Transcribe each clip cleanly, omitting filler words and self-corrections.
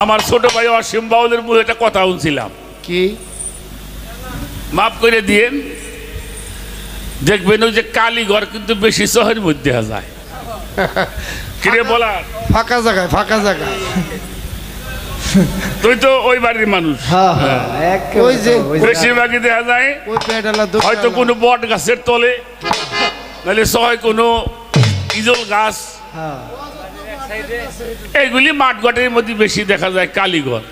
আমার ছোট ভাই অসীম বাউলের মুখে একটা কথা শুনছিলাম, কি মাফ করে দিয়েন, দেখবেন ওই যে কালীঘর কিন্তু বেশি শহরের মধ্যে যায়। কিরে বলার ফাঁকা জায়গায়, ফাঁকা জায়গায়। তুই তো ওই বাড়ির মানুষ, ওই যে বেশিরভাগই দেখা যায় ওই পেটালা হয়তো কোনো বট গাছের তলে, নাহলে সবাই কোনো ইজল গাছ, এইগুলি মাঠ ঘাটের মধ্যে বেশি দেখা যায় কালীঘর।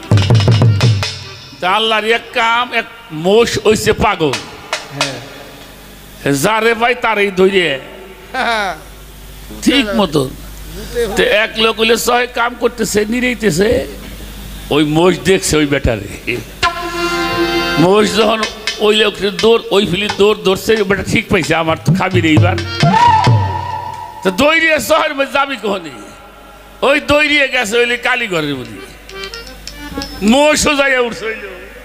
তা আল্লাহর এক কাম, এক মোষ হইছে পাগল, যারে ভাই তারই ধরে ঠিক মতো এক লোক হইলে সবাই কাম করতেছে, নিরেইতেছে। ওই মোষ দেখছে ওই বেটারে, মোষ যখন ওই লোকের দৌড়, ওই ফিলি দৌড় ধরছে, বেটা ঠিক পাইছে আমার তো খাবি রে এইবার। তো দৌড়িয়ে শহরের মধ্যে যাবি কখনই, ওই দৌড়িয়ে গেছে ওই কালীঘরের মধ্যে, মোষও যাইয়া উঠছে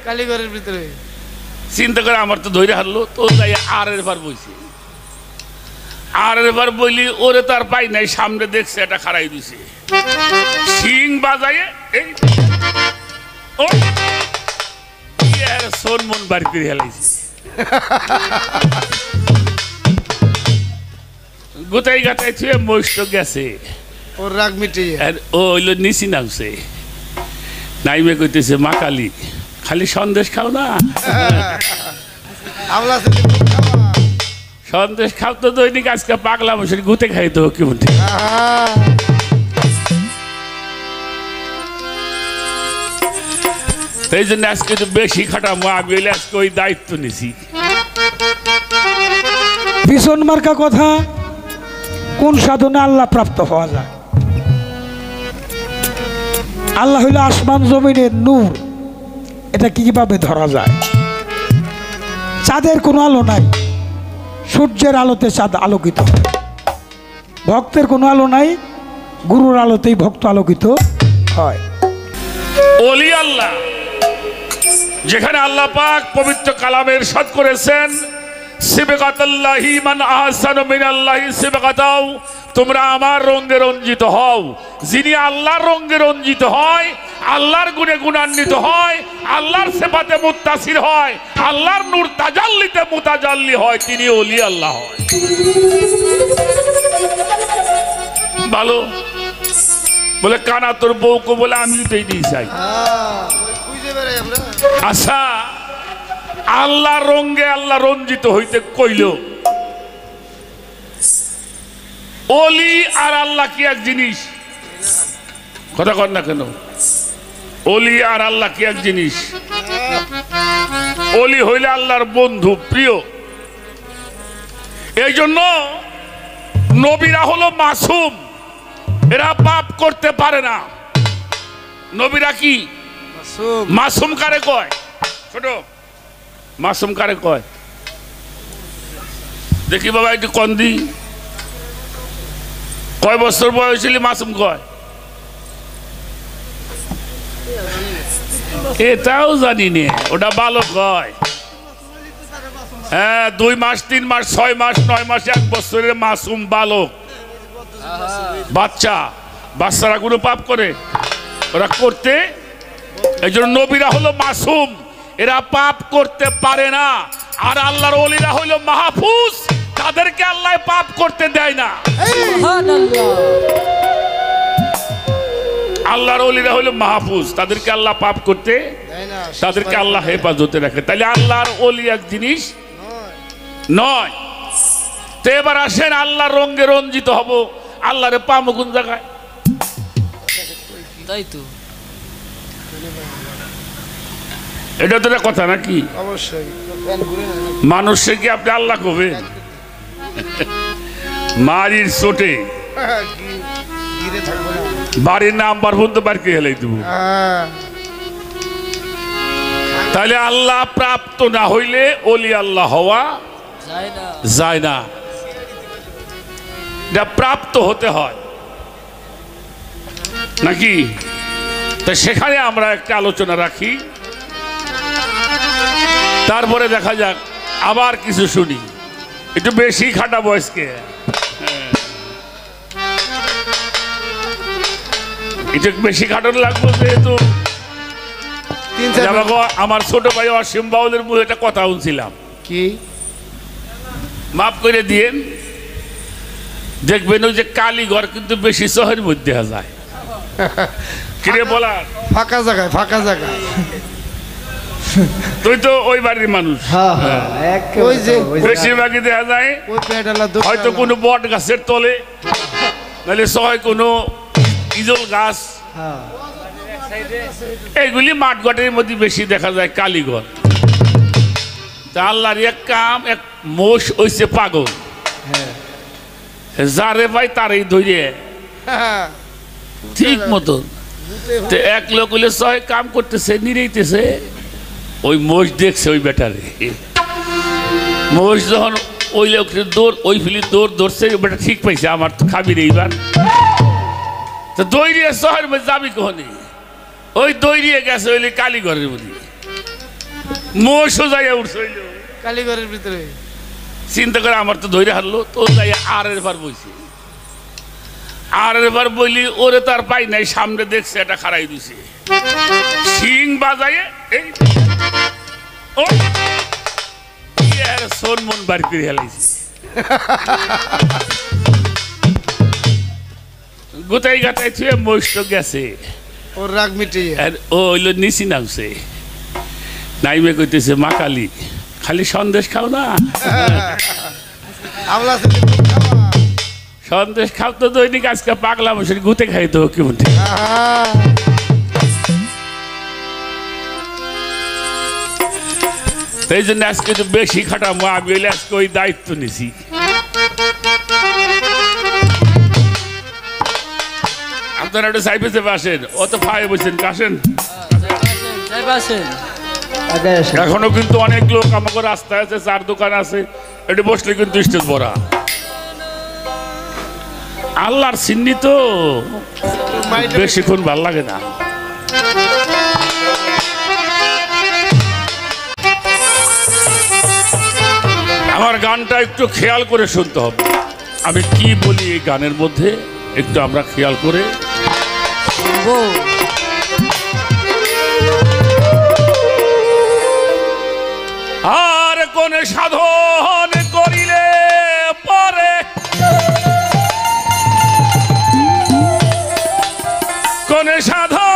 কালীঘরের ভিতরে। চিন্তা করে আমার তো ধৈর্য হারলো, তো যাই আর এবার বইছে, আর এবার বইলি ওরে তার পাই নাই, সামনে দেখছে এটা খাড়াই দিছে, শিং বাজায়ে এই সোন মন বাড়ি করে হেলাইছে, গোটাই গাটাই ছুঁয়ে মহিষ গেছে, ওর রাগ মিটিয়ে ও হইলো নিচি নামছে, নাইমে কইতেছে মা কালী খালি সন্দেশ খাও না, সন্দেশ খাও তো দৈনিক, আজকে পাগলা মশারি গুতে খাই তো কি বলতে। এই জন্য আজকে তো বেশি খাটামো, আমি হইলে আজকে ওই দায়িত্ব নিছি। ভীষণ মার্কা কথা, কোন সাধনে আল্লাহ প্রাপ্ত হওয়া যায়? আল্লাহ হইল আসমান জমিনের নূর, এটা কিভাবে ধরা যায়? চাঁদের কোনো আলো নাই, সূর্যের আলোতে চাঁদ আলোকিত। ভক্তের কোনো আলো নাই, গুরুর আলোতেই ভক্ত আলোকিত হয়। ওলি আল্লাহ, যেখানে আল্লাহ পাক পবিত্র কালামে ইরশাদ করেছেন, সিবগাতাল্লাহি মান আহসানু মিনাল্লাহি সিবগাতাও, তোমরা আমার রঙে রঞ্জিত হও। যিনি আল্লাহর রঙে রঞ্জিত হয়, আল্লাহর গুণে গুণান্বিত হয়, আল্লাহর সিফাতে মুত্তাসির হয়, আল্লাহর নূর তাজাল্লিতে মুতাজাল্লি হয়, তিনি ওলি আল্লাহ হয়। ভালো বলে কানা তোর বউকে বলে আমি তো এই চাই। আচ্ছা, আল্লাহ রঙে আল্লাহ রঞ্জিত হইতে কইল, ওলি আর আল্লাহ কি এক জিনিস? কথা কর না কেন? ওলি আর আল্লাহ কি এক জিনিস? ওলি হইলে আল্লাহর বন্ধু, প্রিয়। এই জন্য নবীরা হলো মাসুম, এরা পাপ করতে পারে না। নবীরা কি মাসুম কারে কয়? ছোট মাসুম কারে কয়? দেখি বাবা একটু কন্দি, কয় বছর বয়স হলে মাসুম কয়? এটাও জানি নে, ওটা ভালো কয়। হ্যাঁ, 2 মাস 3 মাস 6 মাস 9 মাস 1 বছরের মাসুম বালক, বাচ্চা। বাচ্চারা কোনো পাপ করে? ওরা করতে, এই জন্য নবীরা হলো মাসুম, এরা পাপ করতে পারে না। আর আল্লাহর ওলিরা হলো মাহফুজ, তাদেরকে আল্লাহ পাপ করতে দেয় না। আল্লাহর ওলিরা হলো মাহফুজ, তাদেরকে আল্লাহ পাপ করতে দেয় না, তাদেরকে আল্লাহ হেফাজতে রাখে। তাহলে আল্লাহর ওলি এক জিনিস নয়। তো এবার আসেন আল্লাহর রঙে রঞ্জিত হব, আল্লাহরে পাবো কোন জায়গায়? তাই তো, এটা তো কথা নাকি? অবশ্যই। মানুষে কি আপনি আল্লাহ কবেন? মারির চোটে বাড়ির নাম পর্যন্ত বাড়িকে হেলাই দেব। তাহলে আল্লাহ প্রাপ্ত না হইলে ওলি আল্লাহ হওয়া যায় না, এটা প্রাপ্ত হতে হয় নাকি? তো সেখানে আমরা একটা আলোচনা রাখি, তারপরে দেখা যাক আবার কিছু শুনি। একটু বেশি খাটা বয়সকে, একটু বেশি খাটানো লাগবে যেহেতু আমার ছোট ভাই অসীম বাউলের মুখে একটা কথা শুনছিলাম, কি মাফ করে দিয়েন। দেখবেন ওই যে কালীঘর কিন্তু বেশি শহরের মধ্যে যায়, কিরে বলার ফাঁকা জায়গায়, ফাঁকা জায়গায়। তুই তো ওই বাড়ির মানুষ, ওই যে বেশিরভাগই দেখা যায় ওই পেটালা হয়তো কোনো বট গাছের তলে, নাহলে সবাই কোনো ইজল গাছ, এইগুলি মাঠ ঘাটের মধ্যে বেশি দেখা যায় কালীঘর। তা আল্লাহর এক কাম, এক মোষ হইছে পাগল, যারে ভাই তারই ধরে ঠিক মতো। এক লোক হইলে সবাই কাম করতেছে, নিরেইতেছে, ওই মোষ দেখছে ওই বেটারে। মোষ যখন ওই লোকের দৌড়, ওই ফিলি দৌড় ধরছে, বেটা ঠিক পাইছে আমার তো খাবি রে এইবার। তো দৌড়িয়ে শহরের মধ্যে যাবি কখনই, ওই দৌড়িয়ে গেছে ওই কালীঘরের মধ্যে, মোষও যাইয়া উঠছে হইল কালীঘরের ভিতরে। চিন্তা করে আমার তো ধরে হারলো, তো যাই আর বার বইছে, আর বার বইলি ওরে তার পাই নাই, সামনে দেখছে এটা খাড়াই দিছে, শিং বাজাইয়ে এই ও সোন মন বার করে হেলাইছে, গোটাই গাটাই থুয়ে মহিষ গেছে, ওর রাগ মিটিয়ে ও হইলো নিচি নামছে, নাইমে কইতেছে মা কালী খালি সন্দেশ খাও না, সন্দেশ খাও তো দৈনিক, আজকে পাগলা মশাই গুতে খাই তো কেমন। এই জন্য আজকে তো বেশি খাটাবো, আমি হইলে আজকে ওই দায়িত্ব নিছি। আপনারা একটু সাইপে চেপে আসেন, অত ফাই বসেন, কাশেন। এখনো কিন্তু অনেক লোক আমাকে রাস্তায় আছে, চার দোকান আছে, এটি বসলে কিন্তু স্টেজ ভরা। আল্লাহর সিন্নি তো বেশিক্ষণ ভাল লাগে না। আমার গানটা একটু খেয়াল করে শুনতে হবে, আমি কি বলি এই গানের মধ্যে, একটু আমরা খেয়াল করে। আর কোন সাধন করিলে পরে, কোন সাধন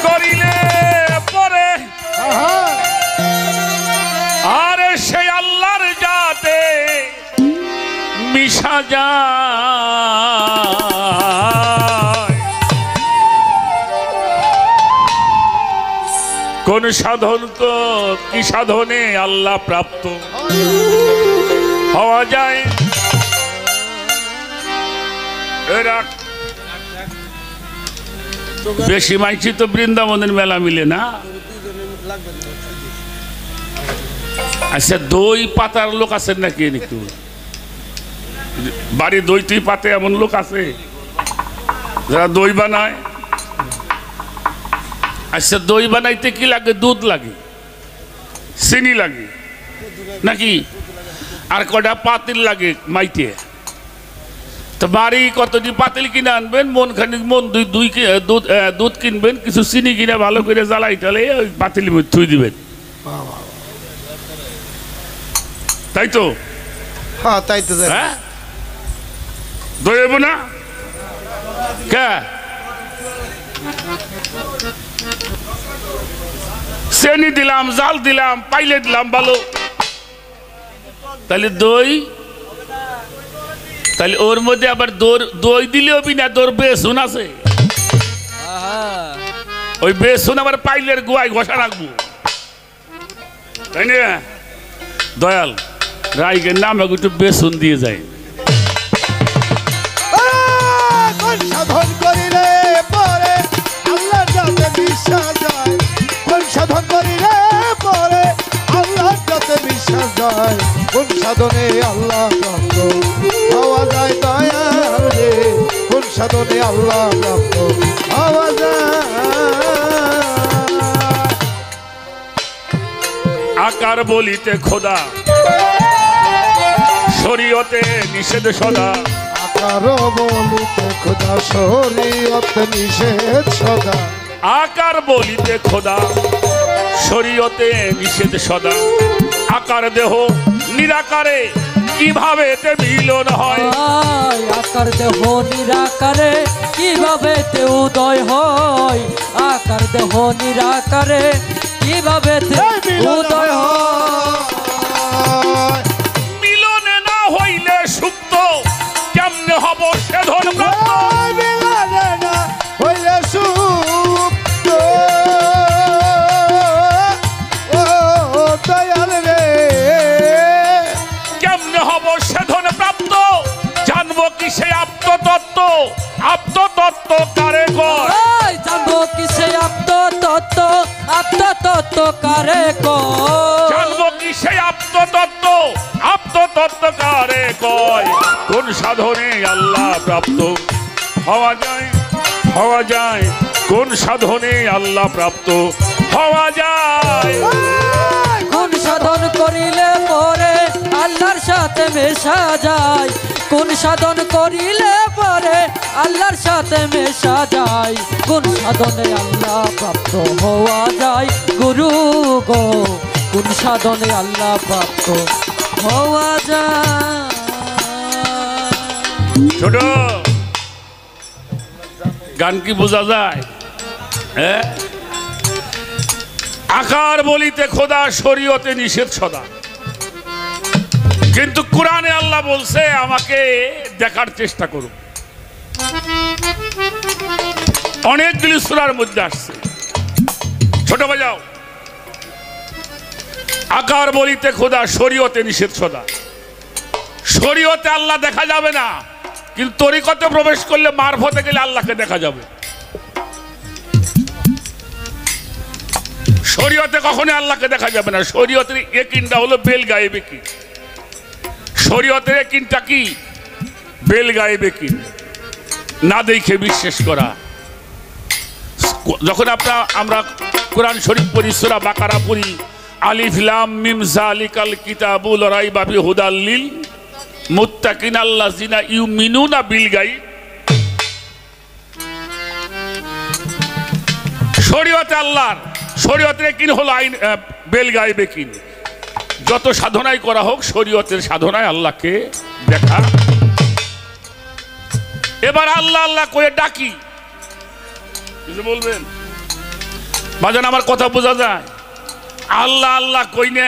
করিলে পরে, আর সেই আল্লাহর জাতে মিশা যায়। কোন সাধন কি সাধনে আল্লাহ প্রাপ্ত হওয়া যায়। বেশি মাইছি তো বৃন্দাবনের মেলা মিলে না। আচ্ছা, দই পাতার লোক আছেন নাকি? একটু বাড়ি দই তুই পাতে এমন লোক আছে যারা দই বানায়? আচ্ছা, দই বানাইতে কি লাগে? দুধ লাগে, চিনি লাগে নাকি, আর কটা পাতিল লাগে মাইতে। তো বাড়ি কতটি পাতিল কিনে আনবেন, মন খানিক মন দুধ কিনবেন, কিছু চিনি কিনে ভালো করে জ্বালাই টালে ওই পাতিল থুই দিবেন, তাই তো? হ্যাঁ, তাই তো। হ্যাঁ, দই হইব না কে? চিনি দিলাম, জাল দিলাম, পাইলে দিলাম ভালো, তাহলে দই, তাহলে ওর মধ্যে আবার দই দিলেও বিনা দোর বেসুন আছে, ওই বেসুন আবার পাইলের গুয়ায় ঘষা রাখবো, তাই না? দয়াল রাইগের নাম একটু বেসুন দিয়ে যায়। সাধন করিলে পরে আল্লাহর যাতে বিশ্বাস যায়, কোন সাধন করিলে পরে আল্লাহর যাতে বিশ্বাস যায়, কোন সাধনে আল্লাহ প্রাপ্ত হওয়া যায়। দয়াল রে, কোন সাধনে আল্লাহ প্রাপ্ত হওয়া যায়। আকার বলিতে খোদা শরীয়তে নিষেধ সদা। আকার বলিতে খোদা শরীয়ত নিষেধ সদা। আকার বলিতে খোদা শরীয়তে নিষেধ সদা। আকার দেহ নিরাকারে কিভাবে এতে মিলন হয়। আকার দেহ নিরাকারে কিভাবে তে উদয় হয়। আকার দেহ নিরাকারে কিভাবে তে উদয় হয়। মিলনে না হইলে সুপ্ত কেমনে হব সেধন প্রাপ্ত। মিলনে না হইলে সুপ্ত ও দয়াল রে কেমনে হব সেধন প্রাপ্ত। জানবো কি সে আত্মতত্ত্ব। আত্মতত্ত্ব কারে কয়। জানবো কি সে আত্মতত্ত্ব। আত্মতত্ত্ব কারে কয়। জানবো কি সে আত্মতত্ত্ব। আত্মতত্ত্ব কারে কয়। কোন সাধনে আল্লাহ প্রাপ্ত হওয়া যায়। হওয়া যায় কোন সাধনে আল্লাহ প্রাপ্ত হওয়া যায়। কোন সাধন করিলে পরে আল্লাহর সাথে মেশা যায়। কোন সাধন করিলে পরে আল্লাহর সাথে মেশা যায়। কোন সাধনে আল্লাহ প্রাপ্ত হওয়া যায় গুরু গো। কোন সাধনে আল্লাহ প্রাপ্ত হওয়া যায়। ছোট গান কি বোঝা যায়? হ্যাঁ, আকার বলিতে খোদা শরীয়তে নিষেধ সদা। কিন্তু কোরআনে আল্লাহ বলছে আমাকে দেখার চেষ্টা করুন। অনেকগুলি সূরার মধ্যে আসছে। ছোট বাজাও। আকার বলিতে খোদা শরীয়তে নিষেধ সদা। শরীয়তে আল্লাহ দেখা যাবে না, কিন্তু তরিকতে প্রবেশ করলে মারফতে গেলে আল্লাহকে দেখা যাবে। শরীয়তে কখনো আল্লাহকে দেখা যাবে না। শরীয়তের একিনটা হলো বেল গায়েবে কি। শরীয়তের একিনটা কি? বেল গায়েবে কি, না দেখে বিশ্বাস করা। যখন আমরা কোরআন শরীফ পড়ি, সূরা বাকারা পড়ি, আলিফ লাম মিম যালিকাল কিতাবুল রাইবা ফিহি হুদাল লিল মুত্তাকিন আল্লাযিনা ইউমিনুনা বিল গায়ব। শরীয়তে আল্লাহর শরীয়তের কিন হলো আইন বেল গায়েবে কিন। যত সাধনাই করা হোক শরীয়তের সাধনায় আল্লাহকে দেখা। এবার আল্লাহ আল্লাহ করে ডাকি, কিছু বলবেন? বাজান আমার কথা বোঝা যায়? আল্লাহ আল্লাহ কই না,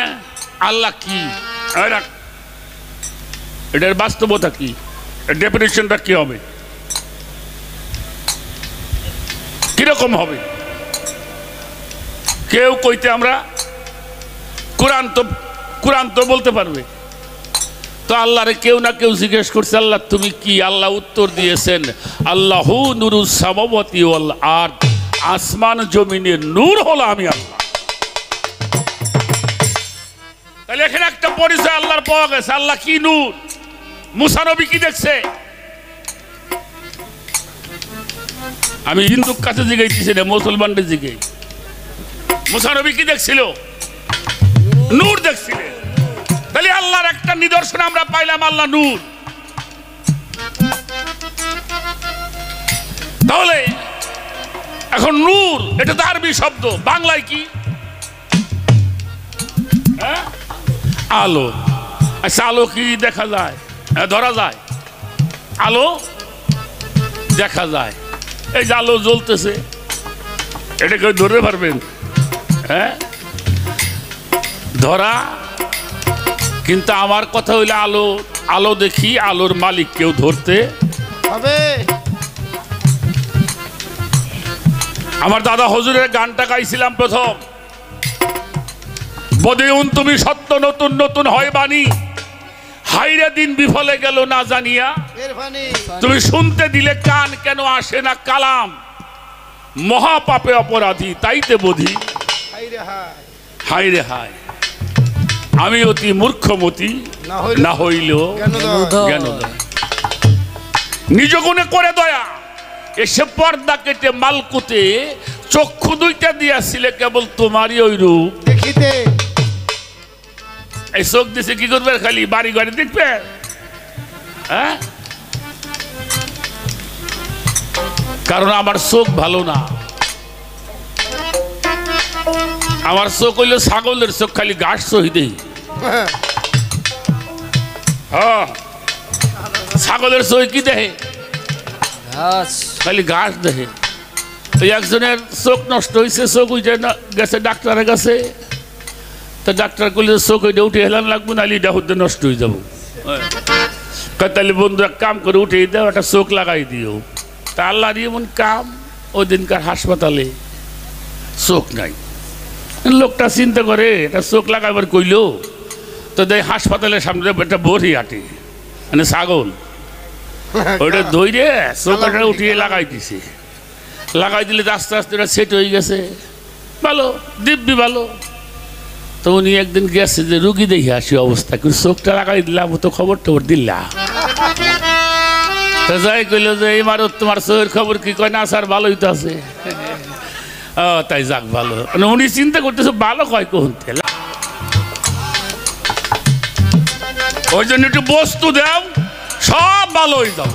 আল্লাহ কি, এটার বাস্তবতা কি, ডেফিনেশনটা কি হবে, কিরকম হবে? কেউ কইতে আমরা কোরআন তো বলতে পারবে তো। আল্লাহরে কেউ না কেউ জিজ্ঞেস করছে আল্লাহ তুমি কি? আল্লাহ উত্তর দিয়েছেন আল্লাহু নূরুস সামাওয়াতি ওয়াল আরদ। আসমান জমিনের নূর হলো আমি আল্লাহ। তাহলে এখানে একটা পরিচয় আল্লাহর পাওয়া গেছে। আল্লাহ কি নূর? মুসা নবী কি দেখছে? আমি হিন্দুর কাছে জিজ্ঞাসা না, মুসলমানদের জিজ্ঞাই। মুসা নবী কি দেখছিল? নূর দেখছিলেন। তাহলে আল্লাহর একটা নিদর্শন আমরা পাইলাম, আল্লাহ নূর। তাহলে এখন নূর এটা তো আরবি শব্দ, বাংলায় কি? আলো। আচ্ছা আলো কি দেখা যায়? ধরা যায়? আলো দেখা যায়। এই যে আলো জ্বলতেছে, এটা কেউ ধরতে পারবেন? হ্যাঁ, ধরা। কিন্তু আমার কথা হইলে আলো আলো দেখি, আলোর মালিক কেউ ধরতে হবে। আমার দাদা হুজুরের গানটা গাইছিলাম প্রথম, বদেউন তুমি সত্য নতুন নতুন হয় বাণী, হাইরে দিন বিফলে গেল না জানিয়া, তুমি শুনতে দিলে কান কেন আসে না কালাম, মহাপাপে অপরাধী তাইতে বোধি, হাইরে হায় আমি অতি মূর্খমতি না হইল জ্ঞান নিজ গুণে করে দয়া, এসে পর্দা কেটে মালকুতে চক্ষু দুইটা দিয়াছিলে কেবল তোমারই ওই রূপ দেখিতে। এই চোখ দিছে কি করবে? খালি বাড়ি গাড়ি দেখবে, হ্যাঁ, কারণ আমার চোখ ভালো না। আমার চোখ হইল ছাগলের চোখ, খালি ঘাস সহি দেই। হ্যাঁ, ছাগলের চোখ কি দেখে? খালি ঘাস দেখে। ওই একজনের চোখ নষ্ট হয়েছে, চোখ উঠে গেছে ডাক্তারের কাছে। তো ডাক্তার করলে চোখ ওইটা উঠে হেলান লাগবো, নাহলে এটা হতে নষ্ট হয়ে যাবো। তাহলে বন্ধু এক কাম করে উঠে দাও, একটা চোখ লাগাই দিও। তা আল্লাহর এমন কাম, ওই দিনকার হাসপাতালে চোখ নাই। লোকটা চিন্তা করে এটা চোখ লাগাবার কইলো, তো দেখ হাসপাতালের সামনে একটা বড়ি আটে, মানে ছাগল, ওইটা ধৈরে চোখটা উঠিয়ে লাগাই দিছে। লাগাই দিলে আস্তে আস্তে ওটা সেট হয়ে গেছে, ভালো দিব্যি ভালো। তো উনি একদিন গেছে যে রুগী দেখে আসি অবস্থা, কিন্তু চোখটা লাগাই দিলাম, তো খবর টবর দিলা। তো যাই কইলো যে এই মারত তোমার চোখের খবর কি? কয় না স্যার ভালোই তো আছে। ও তাই যাক ভালো। উনি চিন্তা করতেছে ভালো কয় কোন তেল, ওই জন্য একটু বস্তু দাও, সব ভালো হয়ে যাও।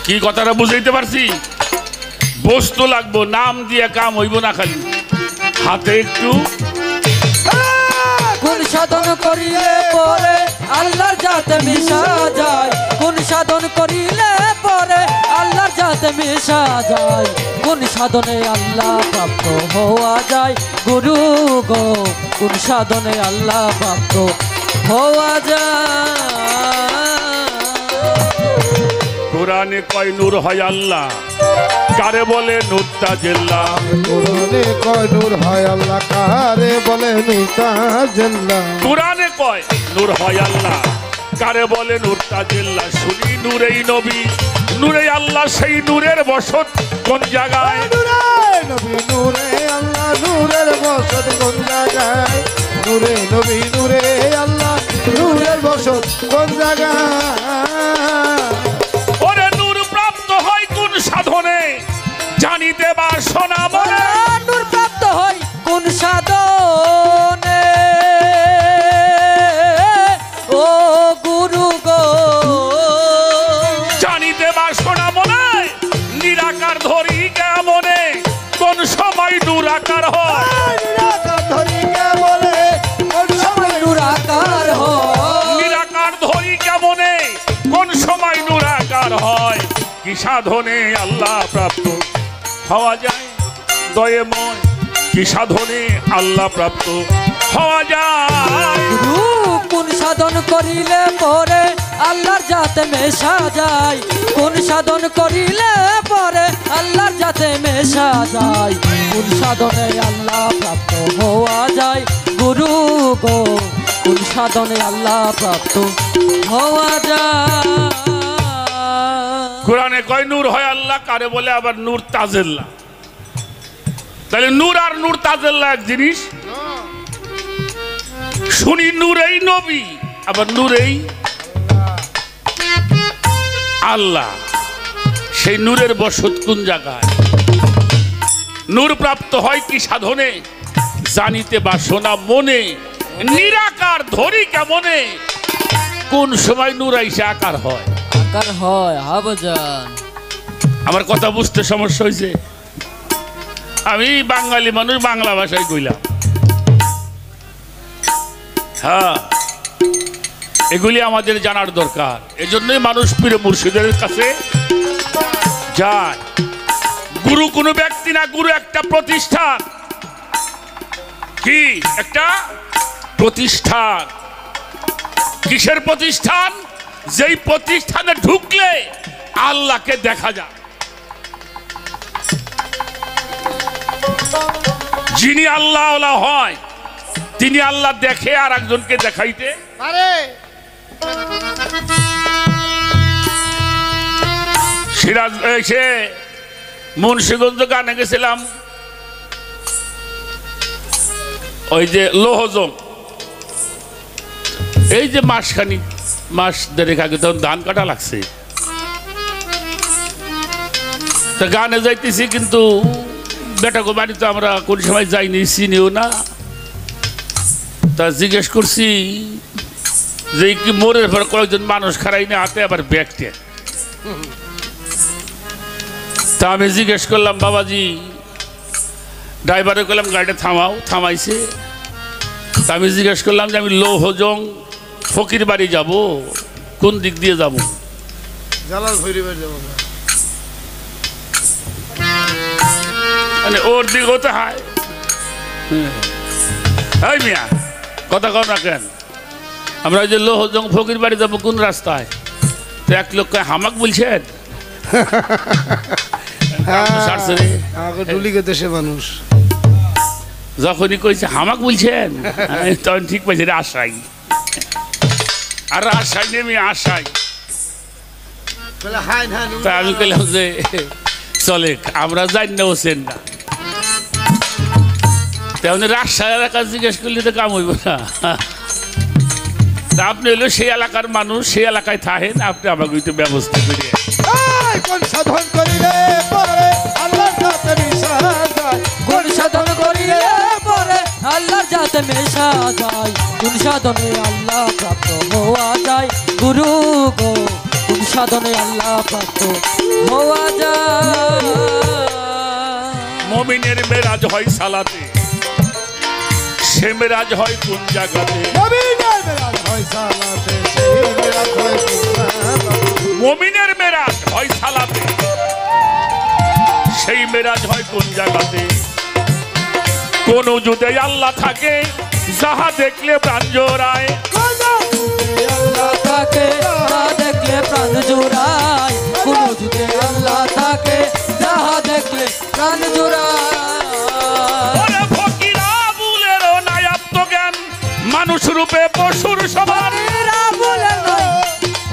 কি কথাটা বুঝাইতে পারছি? বস্তু লাগবো, নাম দিয়ে কাম হইব না। খালি হাতে একটু কোন সাধন করিলে পরে আল্লাহর জাতে মিশা যায়, কোন সাধন করিলে পরে আল্লাহর জাতে মিশা যায়, কোন সাধনে আল্লাহ প্রাপ্ত হওয়া যায় গুরু গো, কোন সাধনে আল্লাহ প্রাপ্ত হওয়া যায়। কোরআনে কয় নূর হয় আল্লাহ, কারে বলে নূর তাজেল্লাহ। কোরআনে কয় নূর হয় আল্লাহ, কারে বলে নূর তাজেল্লাহ। কোরআনে কয় নূর হয় আল্লাহ, কারে বলে নূর তাজেল্লাহ। শুনি নূরেই নবী, নূরে আল্লাহ, সেই নূরের বসত কোন জায়গায়? নূরে নবী নূরে আল্লাহ, নূরের বসত কোন জায়গায়? নূরে নবী নূরে আল্লাহ, নূরের বসত কোন জায়গায়? ওরে নূর প্রাপ্ত হয় কোন সাধনে, জানিতে বা শোনা মনে। নূর প্রাপ্ত হয় কোন সাধনে, ও গুরু গো, জানিতে বা শোনা মনে। নিরাকার ধরি কেমনে, কোন সময় নূরাকার হয়? নিরাকার ধরি কেমনে, কোন সময় নূরাকার হয়। নিরাকার ধরি কেমনে, কোন সময় নূরাকার হয়? কি সাধনে আল্লাহ প্রাপ্ত হওয়া যায় দয়েময়? কি সাধনে আল্লাহ প্রাপ্ত হওয়া যায়? কোন সাধন করিলে পরে আল্লাহর জাতে মেশা যায়, কোন সাধন করিলে পরে আল্লাহর জাতে মেশা যায়, কোন সাধনে আল্লাহ প্রাপ্ত হওয়া যায় গুরু গো, কোন সাধনে আল্লাহ প্রাপ্ত হওয়া যায়। কোরআনে কয় নূর হয় আল্লাহ, কারে বলে আবার নূর তাজেল্লাহ। তাহলে নূর আর নূর তাজেল্লাহ এক জিনিস। শুনি নূরেই নবী, আবার নূরেই আল্লাহ, সেই নূরের বসত কোন জায়গায়? নূর প্রাপ্ত হয় কি সাধনে, জানিতে বা শোনা মনে। নিরাকার ধরি কেমনে, কোন সময় নূর আইসা আকার হয়? আকার হয় হাবজান। আমার কথা বুঝতে সমস্যা হয়েছে? আমি বাঙালি মানুষ, বাংলা ভাষায় কইলাম। হ্যাঁ, এগুলি আমাদের জানার দরকার। এজন্যই মানুষ পীর মুর্শিদের কাছে যায়। গুরু কোনো ব্যক্তি না, গুরু একটা প্রতিষ্ঠান। কি একটা প্রতিষ্ঠান? কিসের প্রতিষ্ঠান? যেই প্রতিষ্ঠানে ঢুকলে আল্লাহকে দেখা যায়। যিনি আল্লাহ হয়, তিনি আল্লাহ দেখে আর একজনকে দেখাইতে আরে সিরাজ এসে মুন্সিগঞ্জ গানে গেছিলাম, ওই যে লোহজং, এই যে মাস দেড়েক আগে তখন ধান কাটা লাগছে। তা গানে যাইতেছি, কিন্তু বেটাকে বাড়ি তো আমরা কোন সময় যাইনি, চিনিও না। তা জিজ্ঞেস করছি যে কি মোড়ের পর কয়েকজন মানুষ খারাই না হাতে আবার ব্যাগটে। তা আমি জিজ্ঞেস করলাম বাবাজি, ড্রাইভারে করলাম গাড়িটা থামাও, থামাইছে। তা আমি জিজ্ঞেস করলাম যে আমি লৌহজং ফকির বাড়ি যাব, কোন দিক দিয়ে যাব? জালাল ভৈরি বাড়ি যাবো না। মানে ওর দিক হতে হয়। এই মিয়া কথা কর না কেন? আমরা ওই যে লৌহজং ফকির বাড়ি যাবো কোন রাস্তায়? তো এক লোক কয় হামাক বলছেন। আগে ডুলিগে দেশে মানুষ যখনই কইছে হামাক বলছেন তখন ঠিক পাইছে রে আশাই। আর আশাই নেমে আশাই। বলে হাই হাই তা আমি কইলাম যে চলে আমরা জানি না ওছেন না। তেমনি রাজশাহী এলাকা জিজ্ঞেস করলে তো কাম হইব না। তা আপনি হইলো সেই এলাকার মানুষ, সেই এলাকায় থাকেন, আপনি আমাকে একটু ব্যবস্থা করে। কোন সাধন করিলে পরে আল্লাহর সাথে মিশা যায়, কোন সাধন করিলে পরে আল্লাহর সাথে মেশা যায়, কোন সাধনে আল্লাহ প্রাপ্ত হওয়া যায় গুরু গো, কোন সাধনে আল্লাহ প্রাপ্ত হওয়া যায়। মুমিনের মেরাজ হয় সালাতে, সে মেরাজ হয় কোন জায়গাতে? নবীনের মেরাজ হয় সালাতে, সেই মেরাজ হয় সালাতে। মুমিনের মেরাজ হয় সালাতে, সেই মেরাজ হয় কোন জায়গাতে? কোন যুদে আল্লাহ থাকে, যাহা দেখলে প্রাণ জোড়ায়। আল্লাহ থাকে তা দেখলে প্রাণ জোড়ায়, কোন যুগে আল্লাহ থাকে যাহা দেখলে প্রাণ জোড়ায়। ওরে ফকিরা বুলেরও নাই আত্মজ্ঞান, মানুষ রূপে পশুর সমান। এরা বলে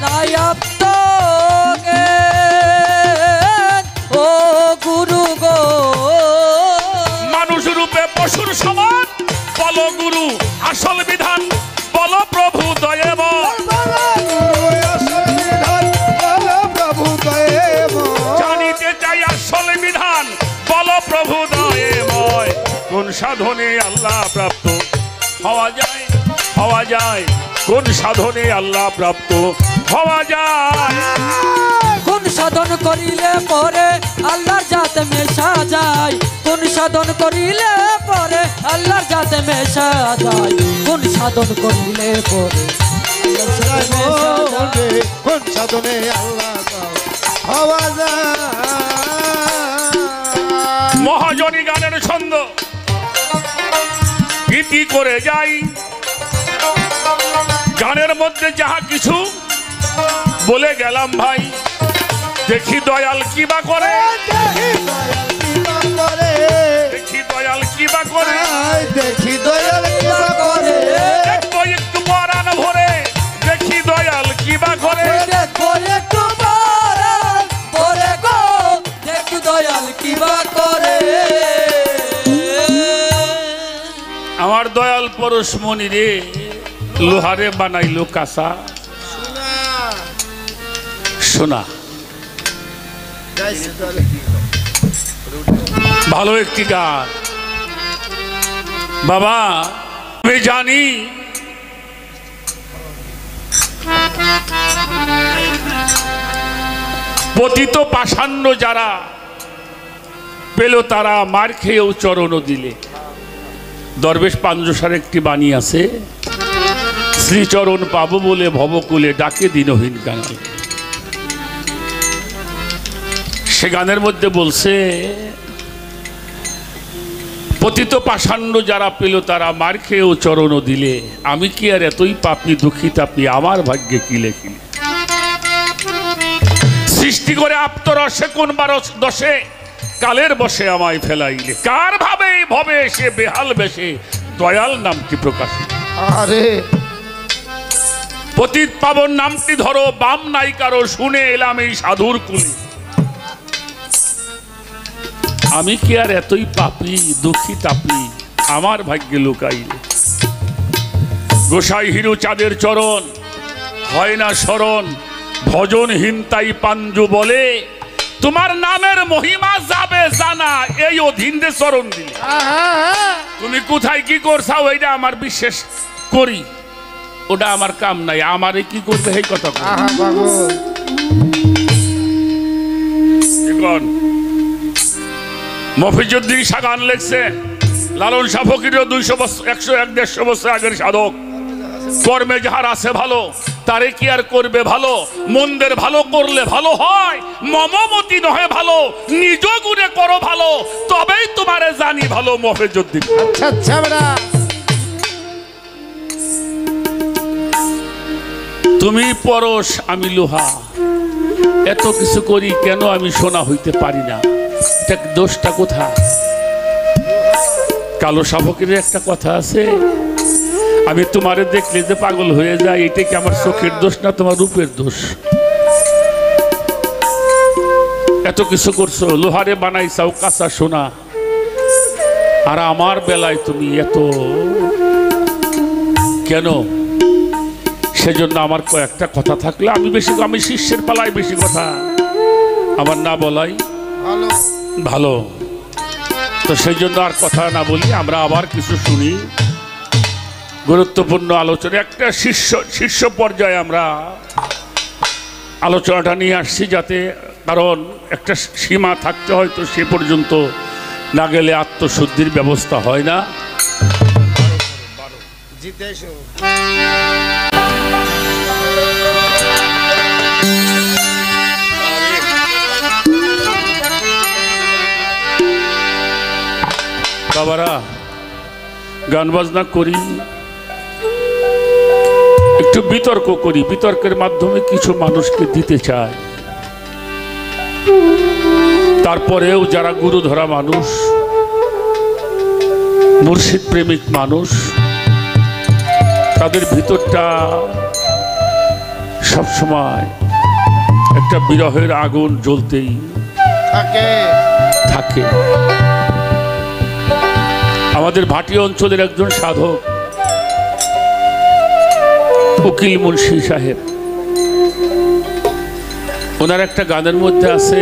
নাই আত্মজ্ঞান, ও গুরু গো, মানুষ রূপে পশুর সমান। বলো গুরু আসল বিধান, বলো প্রভু দয়াময়। জানিতে চাই আসল বিধান, বলো প্রভু দয়াময়। কোন সাধনে আল্লাহ প্রাপ্ত হওয়া যায়, হওয়া যায়? কোন সাধনে আল্লাহ প্রাপ্ত হওয়া যায়? কোন সাধন করিলে পরে আল্লাহর জাতে মেশা যায়, কোন সাধন করিলে পরে আল্লাহর জাতে মেশা যায়, কোন সাধন করিলে পরে আল্লাহর জাতে মেশা যায়। কোন সাধনে আল্লাহ হওয়া যায়। মহাজনী গানের ছন্দ গীতি করে যাই, গানের মধ্যে যাহা কিছু বলে গেলাম ভাই। দেখি দয়াল কি বা করে, দেখি দয়াল কি বা করে, দেখি দয়াল কিবা করে, দেখবো একটু পরাণ ভরে, দেখি দয়াল কি বা করে। দেখো একটু পরাণ ভরে গো, দেখো দয়াল কিবা করে। আমার দয়াল পরশমণি রে লোহারে বানাইলো কাঁচা সোনা। ভালো একটি গান বাবা। আমি জানি পতিত পাষাণ্য যারা পেল তারা মার খেয়েও চরণ দিলে। দরবেশ পাঞ্জসার একটি বাণী আছে, শ্রীচরণ পাবো বলে ভবকুলে ডাকে দিনহীন কাঙাল। সে গানের মধ্যে বলছে পতিত পাষাণ্য যারা পেল তারা মার খেয়েও চরণ দিলে, আমি কি আর এতই পাপী দুঃখী তাপি, আমার ভাগ্যে কি লেখিলে। সৃষ্টি করে আপ্তরসে কোন বার দশে, কালের বসে আমায় ফেলাইলে। কার ভাবে ভবে এসে বেহাল বেশে, দয়াল নামটি প্রকাশিত। আরে পতিত পাবন নামটি ধরো, বাম নাই কারো, শুনে এলাম এই সাধুর কুলি। আমি কি আর এতই পাপী দুঃখী তাপি, আমার ভাগ্যে লুকাইলে। গোসাই হিরু চাঁদের চরণ হয় না স্মরণ, ভজনহীন তাই পাঞ্জু বলে, তোমার নামের মহিমা যাবে জানা, এই অধীন দে চরণ দিলে। তুমি কোথায় কি করছাও এইটা আমার বিশ্বাস করি, ওটা আমার কাম নাই, আমারে কি করবে এই কথা কয়। আহা পাগল এখন মফিজুদ্দিন শাহ গান লেখছে, লালন শাহ ফকিরও 200 বছর 100-150 বছর আগের সাধক। কর্মে যাহার আছে ভালো, তারে কি আর করবে ভালো? মন্দের ভালো করলে ভালো হয়, মমমতি নহে ভালো, নিজ গুণে করো ভালো, তবেই তোমারে জানি ভালো। মফিজুদ্দিন। আচ্ছা আচ্ছা বেটা তুমি পরশ আমি লোহা, এত কিছু করি কেন আমি সোনা হইতে পারি না? এটা দোষটা কোথায়? কালো শাবকের একটা কথা আছে, আমি তোমারে দেখলে যে পাগল হয়ে যায়, এটা কি আমার চোখের দোষ না তোমার রূপের দোষ? এত কিছু করছো, লোহারে বানাইছাও কাঁচা সোনা, আর আমার বেলায় তুমি এত কেন? সেজন্য আমার কয়েকটা কথা থাকলে আমি শিষ্যের পালাই বেশি কথা আমার না বলাই ভালো ভালো। তো সেই জন্য আর কথা না বলি, আমরা আবার কিছু শুনি। গুরুত্বপূর্ণ আলোচনা, একটা শীর্ষ পর্যায়ে আমরা আলোচনাটা নিয়ে আসছি, যাতে কারণ একটা সীমা থাকতে হয়তো সে পর্যন্ত না গেলে আত্মশুদ্ধির ব্যবস্থা হয় না। জিতে এসো বাবারা, গান বাজনা করি, একটু বিতর্ক করি, বিতর্কের মাধ্যমে কিছু মানুষকে দিতে চায়। তারপরেও যারা গুরু ধরা মানুষ, মুর্শিদ প্রেমিক মানুষ, তাদের ভিতরটা সবসময় একটা বিরহের আগুন জ্বলতেই থাকে। আমাদের ভাটি অঞ্চলের একজন সাধক উকিল মুন্সি সাহেব, ওনার একটা গানের মধ্যে আছে,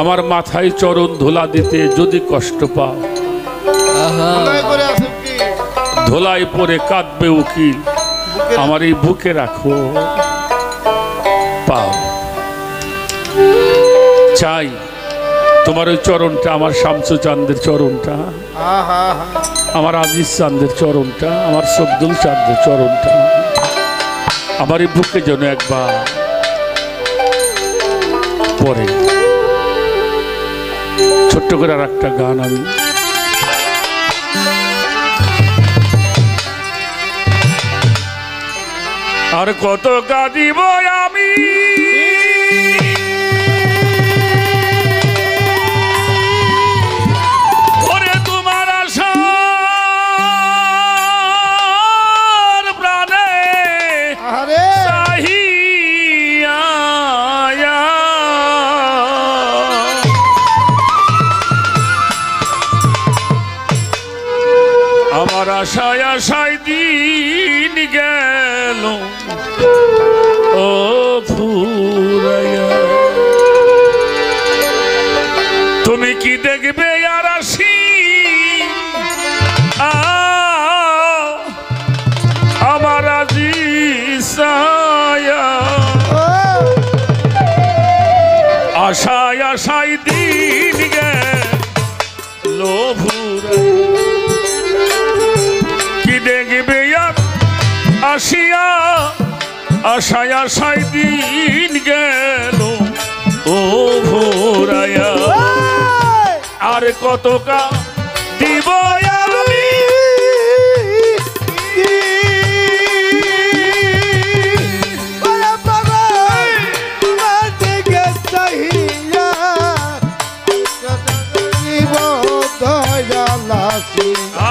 আমার মাথায় চরণ ধোলা দিতে যদি কষ্ট পাও, ধোলাই পরে কাঁদবে উকিল, আমার এই বুকে রাখো পাও। চাই তোমার ওই চরণটা, আমার শামসু চাঁদের চরণটা, আমার আজিজ চাঁদের চরণটা, আমার সবদুল চাঁদের চরণটা আমার এই বুকে যেন একবার পরে। ছোট্ট করে আর একটা গান আমি আর কত কাঁদিব আমি, ওরে তোমার আশার প্রাণে চাহিয়া, আমার আশায় আশায় দিন গেল ও ফুরাইয়া। তুমি কি দেখবে আর আসি আমার আজিজ ছায়া, আশায় আশায় দিন গেল ফুরাইয়া। কি দেখবে আর আসিয়া, আশায় আশায় দিন গেল ও ভোরায়া। আর কত কা দিব আমি,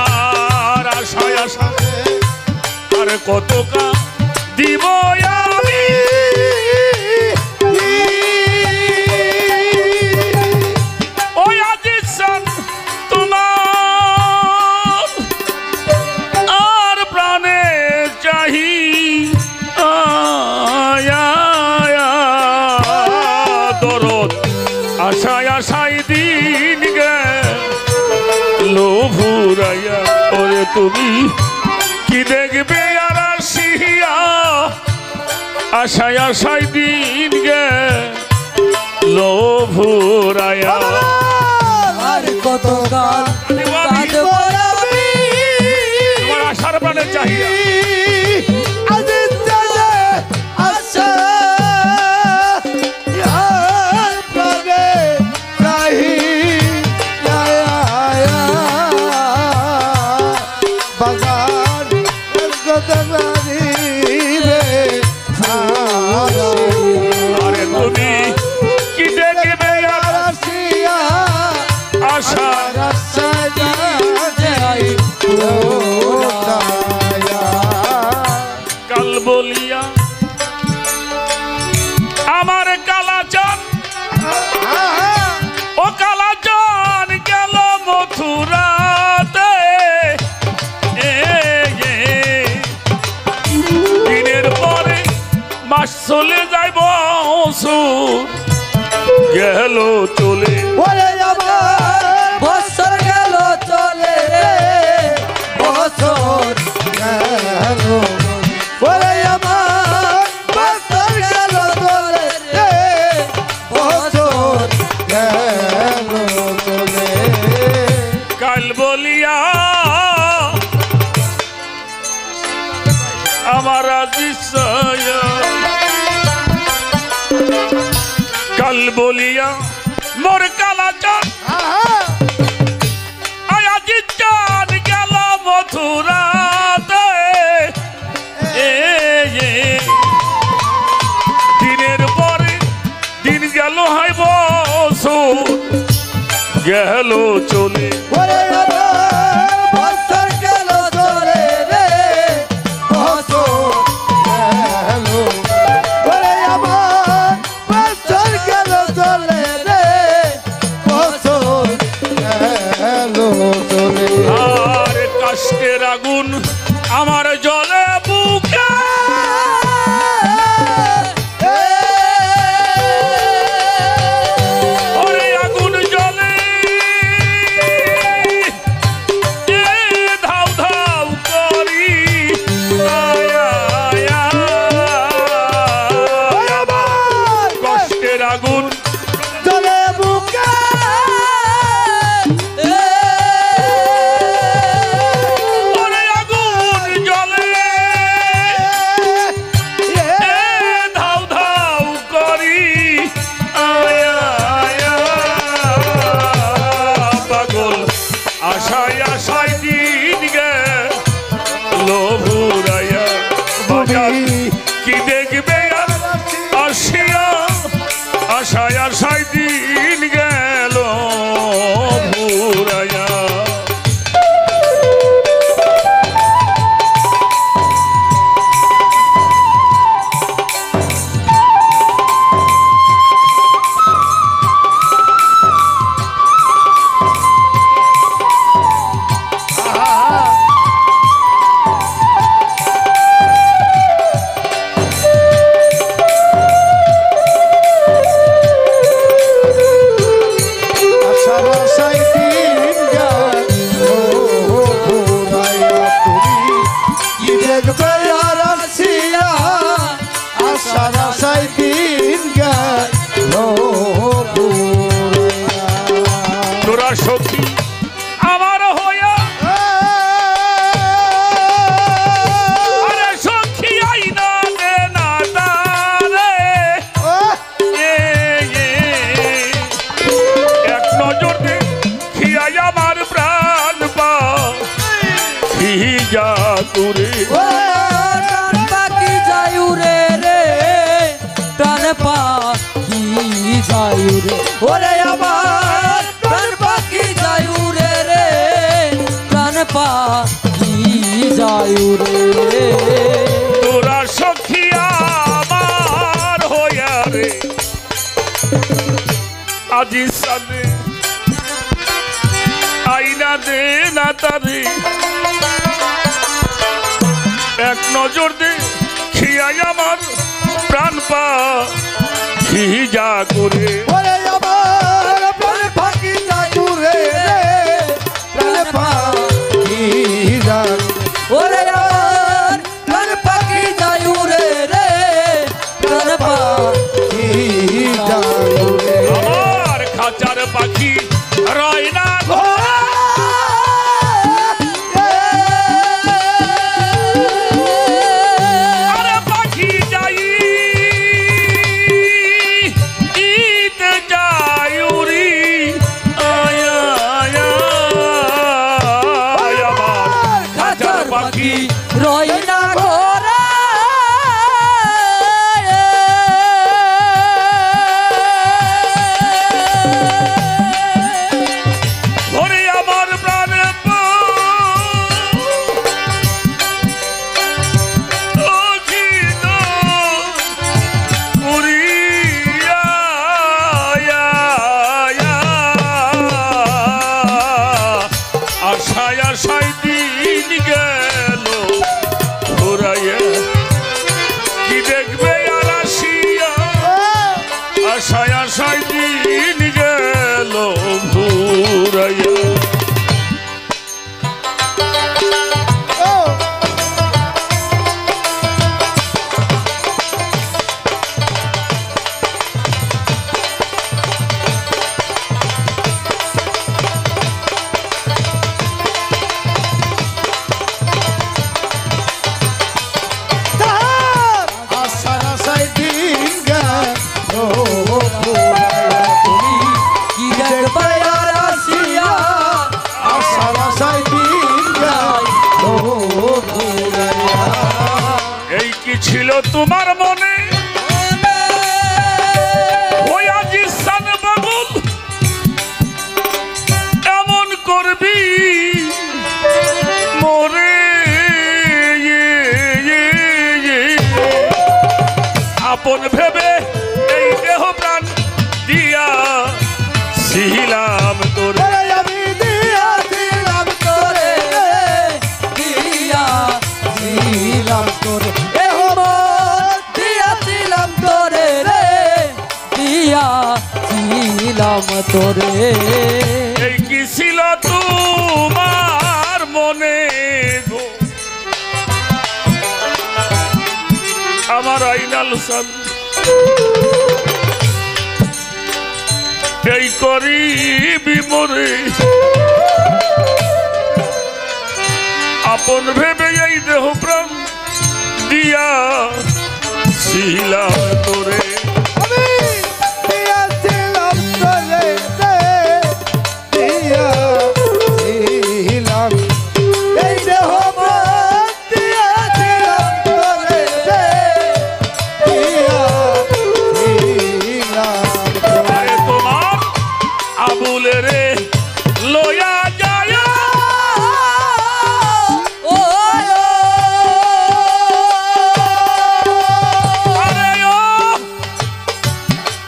আর আশায় আশায় আর কত কা দিব আমি, ওই আজিজ চাঁদ তোমার আর প্রাণে চাহি দরদ, আশায় আশায় দিন গেল ভুরাইয়া। ওরে তুমি কি দেখবে আর আসি আশায় আশায় দিন গেল ভুরায়া আর কত কাল কাঁদব আমি তোমার আশার প্রাণের চাহিদা আরে তুমি কি দেখবে আশা কাল বলিয়া আমার কালাচান ও কালাচান গেল মথুরাতে দিনের পরে মাস চলে যাইব গেল চলে বছর গেল চলে বছর গেল ওরে আমার বছর গেল চলে বছর গেল চলে কাল বলিয়া আমার আজিসায়া কাল বলিয়া মোর কালাচান আজি চান গেল মথুরাতে দিনের পরে দিন গেল হাই বছর গেল চলে ওরে আমার বছর গেল চলে রে বছর গেল ওরে আমার বছর গেল চলে রে বছর গেল চলে আর কষ্টের আগুন আমার জলে বুকে ওরে আগুন জলে ধাউ ধাউ করি কষ্টের আগুন চলে বুকে ওরে আগুন জলে ধাউ ধাউ করি পাগল আশায় আশায় দিন গেল ভুরাইয়া বাজার কি দেখবে আসিয়া আশায় আশায় দিন গেল ভুরাইয়া তোরা সখী আমার হইয়া আরে সখী আইনা দে না তারে এক নজর দে খিয়াই আমার প্রাণ পা যা তুরে প্রাণ পাখি যায়ু রে রে প্রাণ পাখি যায়ু রে ওরে আমার প্রাণ পাখি যায়ু রে রে প্রাণ পাখি যায়ু রে তোরা সখী আমার হইয়া রে আজি সামনে আইনা দে না তারে এক নজর দে খিয়াই আমার প্রাণ পা যা করে ওরে আমার প্রাণ পাখি যায়ু রে রে প্রাণ পাখি যায়ু ওরে আমার প্রাণ পাখি যায়ু রে রে ছিল তোমার মনে ওই আজি সান বাগুল এমন করবি মোরে আপন ভেবে এই দেহ প্রাণ দিয়া ছিলাম তোর আমি দিয়াছিলাম তোরে দিয়াছিলাম তোরে দিয়াছিলাম তোরে রে দিয়াছিলাম তোরে এই কি ছিল তোমার মনে গো আমার আইনাল সান এই করিবি মোরে আপন ভেবে এই দেহ প্রাণ দিয়া ছিলাম তোরে আমি দিয়াছিলাম তোরে দিয়াছিলাম এই দেহ দিয়াছিলাম তোরে দিয়াছিলাম আরে তোমার আবুলে রে লয়া যায় আরে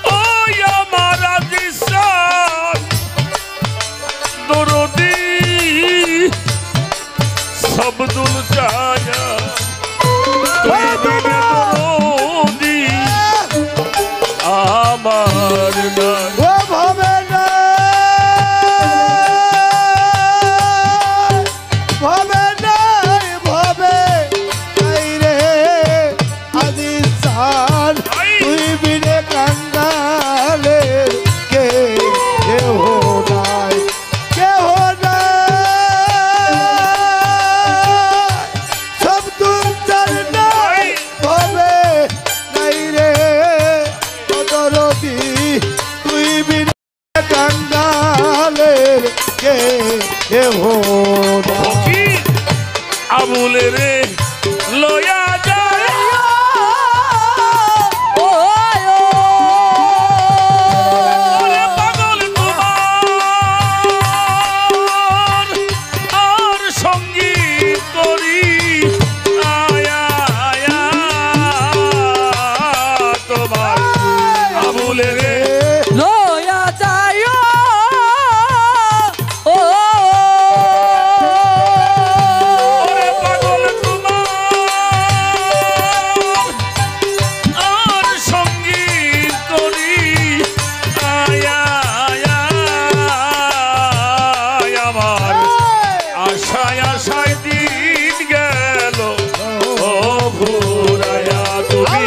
ও আমার আজিসান দরদি সবদুল জায়া তুই বিনে দরদি আমার নাই ও ভাবে না ভাবে নাই ভাবে নাই রে আজিসান তুই বিনে কাঙ্গালে কে কেহ নাই কেহ নাই সব তুম চল নাই ভাবে নাই রে দরদি তুই বিনে কাঙ্গালের কে কেহ নাই ফকির আবুলে রে লয়া যায় ওরে পাগল তোমার আর সঙ্গীত করি আয়া আয়া তোমার আবুলে রে লয়া যায় ও ওরে পাগল তোমার আর সঙ্গীত করি আয়া আয়া আমার আশায় আশায় দিন গেল ও ভোরায়া তুমি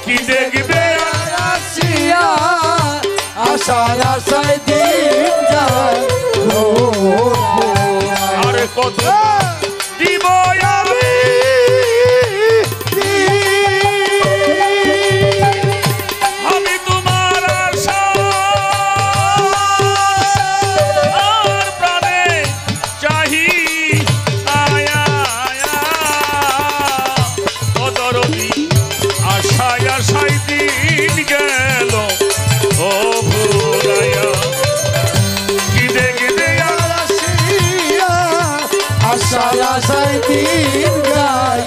কি দেখবে আসিয়া আশায় আশায় দিন যায় আরে কত দিব আমি আমি তোমার আশা আর প্রাণে চাহি আয়া আয়া ও দরদি আশায় আশায় দিন গেল ও ভোরায়া কি দেখবে আশায় আশায় দিন যায়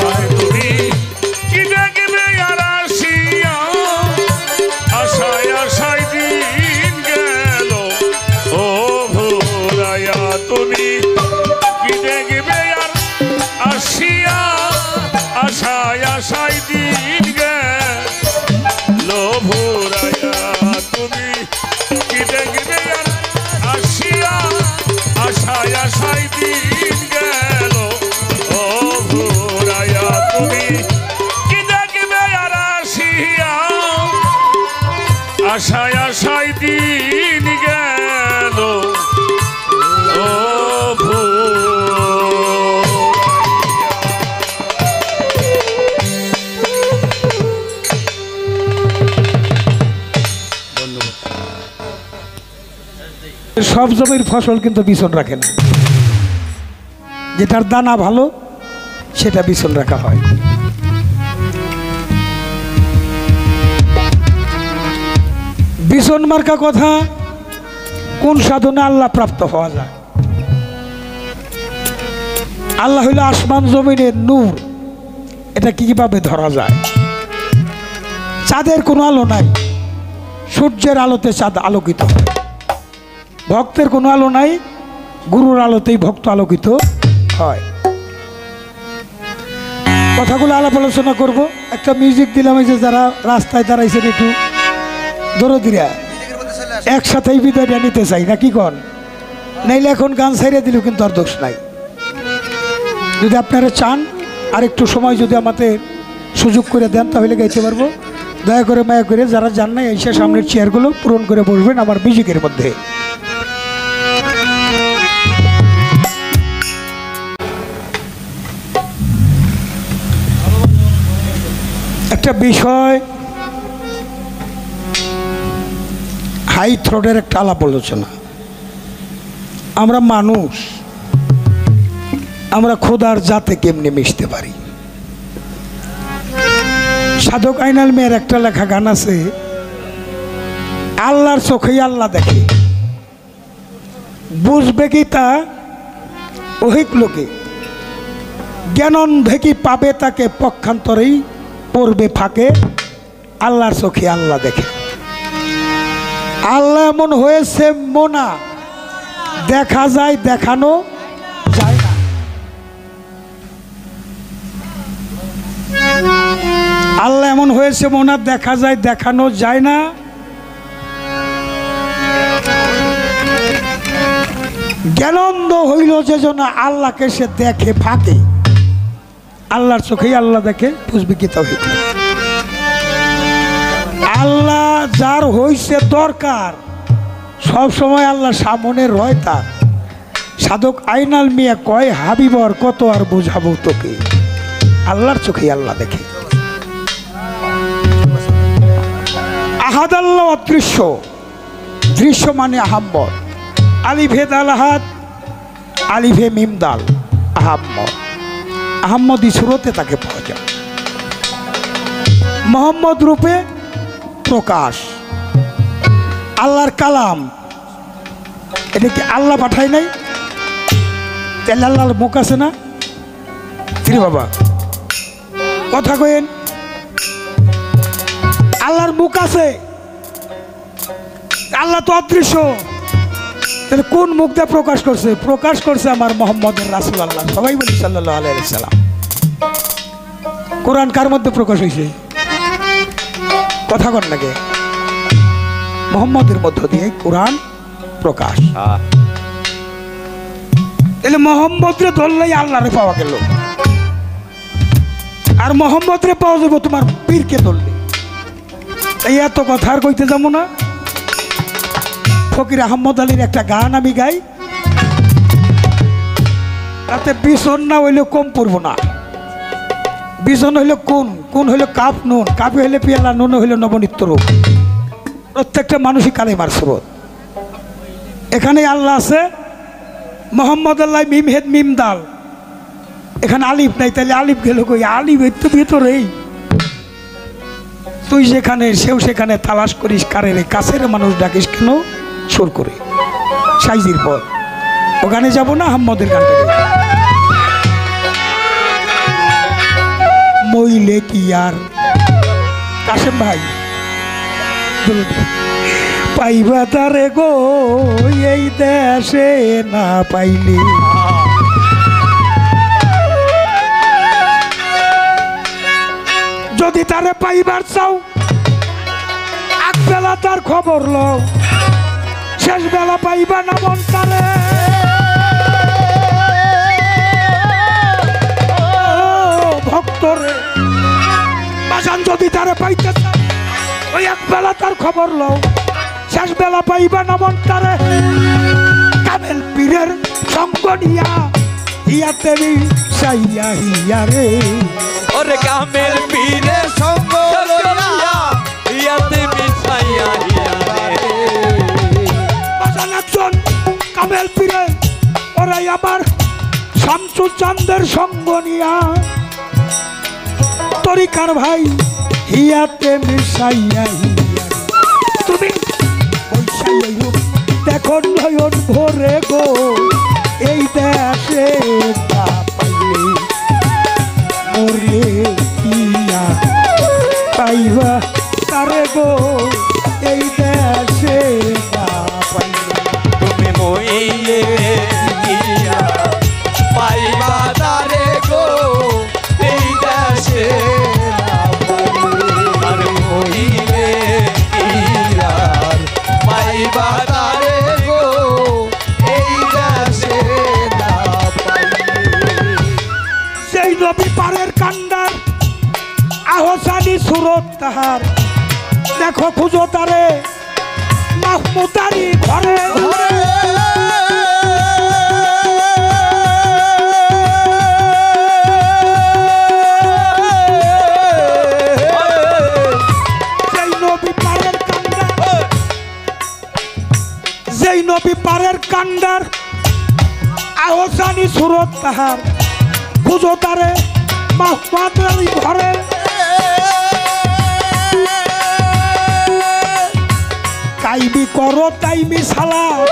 আর তুমি কি দেখবে আর আসিয়া আশায় আশায় দিন গেল ও ভোরায়া তুমি কি দেখবে আর আসিয়া আশায় আশায় দিন গেল ভোরায়া তুমি কি দেখবে আর আসিয়া আশায় আশায় দিন গেল ও ভোরায়া তুমি কি দেখবে আর আসিয়া আশায় আশায় দিন গেল ও সব জমির ফসল কিন্তু বিছন রাখে না। যেটার দানা ভালো সেটা বিছন রাখা হয়। বিছন মার্কা কথা কোন সাধনে আল্লাহ প্রাপ্ত হওয়া যায়? আল্লাহ হইল আসমান জমিনের নূর, এটা কিভাবে ধরা যায়? চাঁদের কোনো আলো নাই, সূর্যের আলোতে চাঁদ আলোকিত। ভক্তের কোনো আলো নাই, গুরুর আলোতেই ভক্ত আলোকিত হয়। কথাগুলো আলাপ আলোচনা করব। একটা মিউজিক দিলাম, এই যে যারা রাস্তায় দাঁড়াইছেন একটু দরদিরা একসাথেই বিদায়টা নিতে চাই না, কি কন? নাইলে এখন গান ছাইড়ে দিলেও কিন্তু আর দোষ নাই। যদি আপনারা চান আর একটু সময় যদি আমাদের সুযোগ করে দেন তাহলে গাইতে পারবো। দয়া করে মায়া করে যারা জান নাই এসে সামনের চেয়ারগুলো পূরণ করে বসবেন আমার মিউজিকের মধ্যে। একটা বিষয় হাই থ্রোটের একটা আলাপ আলোচনা। আমরা মানুষ, আমরা খোদার জাতে কেমনে মিশতে পারি? সাধক আইনাল মেয়ের একটা লেখা গান আছে, আল্লাহর চোখেই আল্লাহ দেখে, বুঝবে কি তা অহিক লোকে, জ্ঞানন্ধে কি পাবে তাকে পক্ষান্তরেই পড়বে ফাঁকে, আল্লাহর চোখে আল্লাহ দেখে। আল্লাহ এমন হয়েছে মোনা, দেখা যায় দেখানো যায় না। আল্লাহ এমন হয়েছে মোনা, দেখা যায় দেখানো যায় না। জ্ঞানন্দ হইল যে জন আল্লাহকে সে দেখে ফাঁকে, আল্লাহর চোখেই আল্লাহ দেখে, বুঝবি কি তবে আল্লাহ যার হইছে দরকার সব সময় আল্লাহ সামনে রয় তার। সাধক আইনাল মিয়া কয়, হাবিবর কত আর বোঝাবো তোকে, আল্লাহর চোখেই আল্লাহ দেখে। আহাদ আল্লাহ অদৃশ্য, দৃশ্য মানে আহাম্মদ। আলিফে দাল আহাদ, আলিফে মিমদাল আহাম্মদ। আহাম্মদি সুরতে তাকে পাওয়া যায়। মোহাম্মদ রূপে প্রকাশ, আল্লাহর কালাম। এটা কি আল্লাহ পাঠায় নাই? তাহলে আল্লাহর মুখ আছে না? ফিরে বাবা কথা কইেন, আল্লাহর মুখ আছে, আল্লাহ তো অদৃশ্য। তাহলে কোন মুখ দিয়ে প্রকাশ করছে? প্রকাশ করছে আমার মোহাম্মদের রাসূল আল্লাহ, সবাই বলি সাল্লাল্লাহু আলাইহি ওয়াসাল্লাম। কোরআন কার মধ্যে প্রকাশ হয়েছে? কথা কর লাগে, মোহাম্মদের মধ্য দিয়ে কোরআন প্রকাশ। তাহলে মোহাম্মদরে ধরলেই আল্লাহরে পাওয়া গেল, আর মোহাম্মদরে পাওয়া যাবো তোমার পীরকে ধরলে। এই এত কথা আর কইতে যাবো না। ফকির আহমদ আলীর একটা গান আমি গাই, তাতে বিছন না হইলে কম পড়বো না। বিছন হইলে কোন, কোন হইলে কাপ নুন, কাপে হইলে পেয়ালা, নুন হইলে নবনিত্য রূপ। প্রত্যেকটা মানুষই কালেমার স্রোত। এখানে আল্লাহ আছে, মোহাম্মদ আল্লাহ মিম হেদ মিম দাল, এখানে আলিফ নাই। তাহলে আলিফ গেল কই? আলিফ তো ভিতরেই। তুই যেখানে সেও সেখানে তালাশ করিস কারে রে, কাছের মানুষ ডাকিস কেন সুর করে? সাইজির পর ওখানে যাব না, আহম্মদের গানটা মইলে কি আর কাশেম ভাই পাইবা তারে গো এই দেশে না পাইলে, যদি তারে পাইবার চাও আগবেলা তার খবর লও, শেষ বেলা পাইবা না মন তারে। ভক্তরে বাজান যদি তারে পাইতে চাও, ওই একবেলা তার খবর লও, শেষ বেলা পাইবা না মন তারে। কামেল পীরের সঙ্গ নিয়া ইয়াতে সাইয়া হিয়া রে, ওরে কামেল পীরের সঙ্গ লইয়া ইয়াতে মিছাইয়া হিয়া রে। বাজান একজন কামেল পীরের, ওরাই আমার শামসু চাঁদের সঙ্গ নিয়া তরিকার ভাই হিয়াতে মিশাইয়া তুমি দেখো নয়ন ভরে গো এই দেশে না পাইলে মরে কিয়া পাইবা তারে গো এই দেশে না পাইলে তুমি মইলে গিয়া পাইবা তারে গো এই দেশে না পাইলে আর মইলে গিয়া পাইবা তারে গো এই দেশে না পাইলে সেই নবী পারের কান্ডার আহসানি সুরত তাহার দেখো খুঁজো তারে মাহমুদারি ঘরে যেই নবী পারের কান্ডার আহসানি সুরত তাহার খুঁজো তারে মাহমুদারি ঘরে কাইবি করো তাইমি সালাত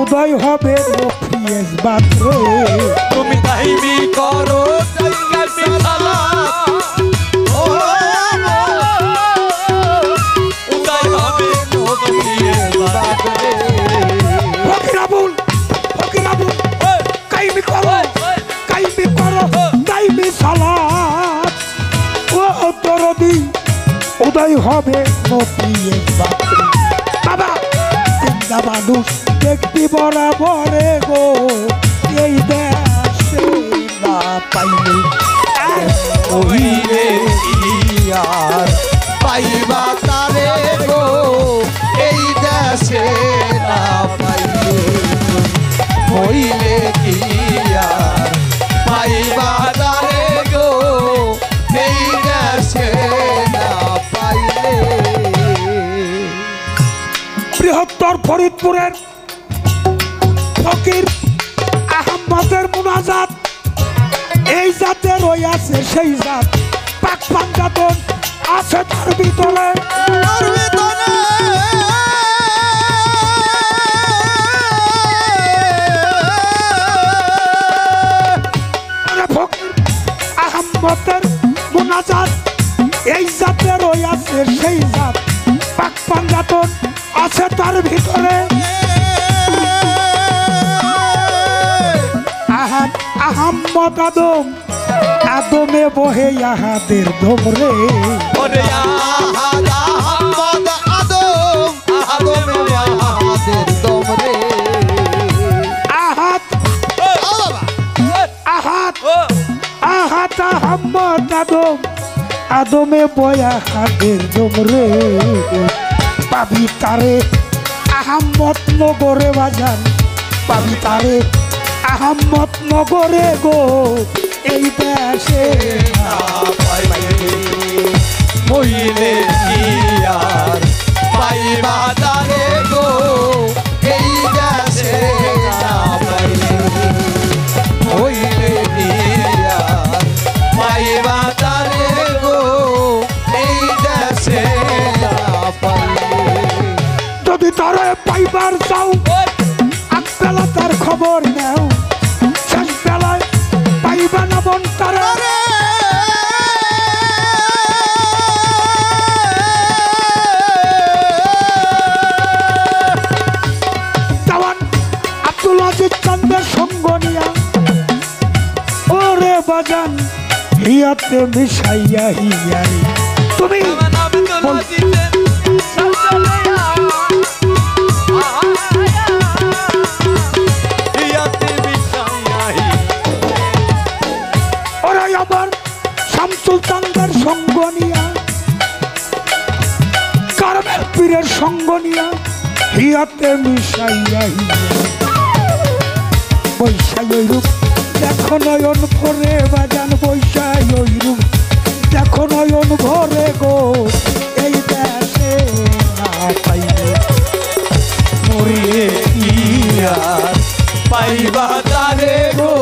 উদয় হবে রফিয়েস বাত্রে তুমি তাইবি করো তাইবি সালাত উদয় হবে রফিয়েস বাত্রে ফকিরাবুল কাইবি করো তাইমি সালাত ও দরদি উদয় হবে রফিয়েস বাত্রে বাবা চিন্তা মানুষ দেখবি বরাবরে গো এই দেশে না পাইলে ওইলে ইয়ার পাইবা তারে গো এই দেশে না পাইলে হইলে ইয়ার পাইবা তারে গো এই দেশে না পাইলে বৃহত্তর ফরিদপুরের ফকির আহমদের মুনাজাত এই জাতে রইয়াছে সেই জাত পাক পাঞ্জাতন আছে তার ভিতরে ফকির আহমদের মুনাজাত এই জাতে রইয়াছে সেই জাত পাক পাঞ্জাতন আছে তার ভিতরে আহম্মদ আদমে বহে আহাদের ধমরে ওরে আহমদ আদমে আহাদের ধমরে আহাত আহম্মদ আদমে বয়া হাদের ধমরে পাবি তারে আহম্মদ নগরে বাজান পাবি তারে আহম্মদ নগরে গো এই দেশে না পাইলে হইলে ইয়ার পাইবা তারে গো এই দেশে না পাইলে হইলে ইয়ার পাইবা তারে গো এই দেশে না পাইলে যদি তারে পাইবার চাও আগবেলা তার খবর নেও শেষ বেলায় পাইবা না বন তারে জওয়ান আব্দুল আজিজ চান্দের সঙ্গ নিয়া ওরে বাজান হিয়াতে মিশাইয়া হিয়াই তুমি ওরাই আমার শামসুল চান্দের সঙ্গ নিয়া কারমেল পীরের সঙ্গ নিয়া হিয়াতে মিশাইয়া হিয়া বৈশাই ওই রূপ দেখো নয়ন ভরে বাজান বৈশাই ওই রূপ দেখো নয়ন ভরে গো এই দেশে না পাইলে মরিয়ে ইয়ার পাইবা তারে গো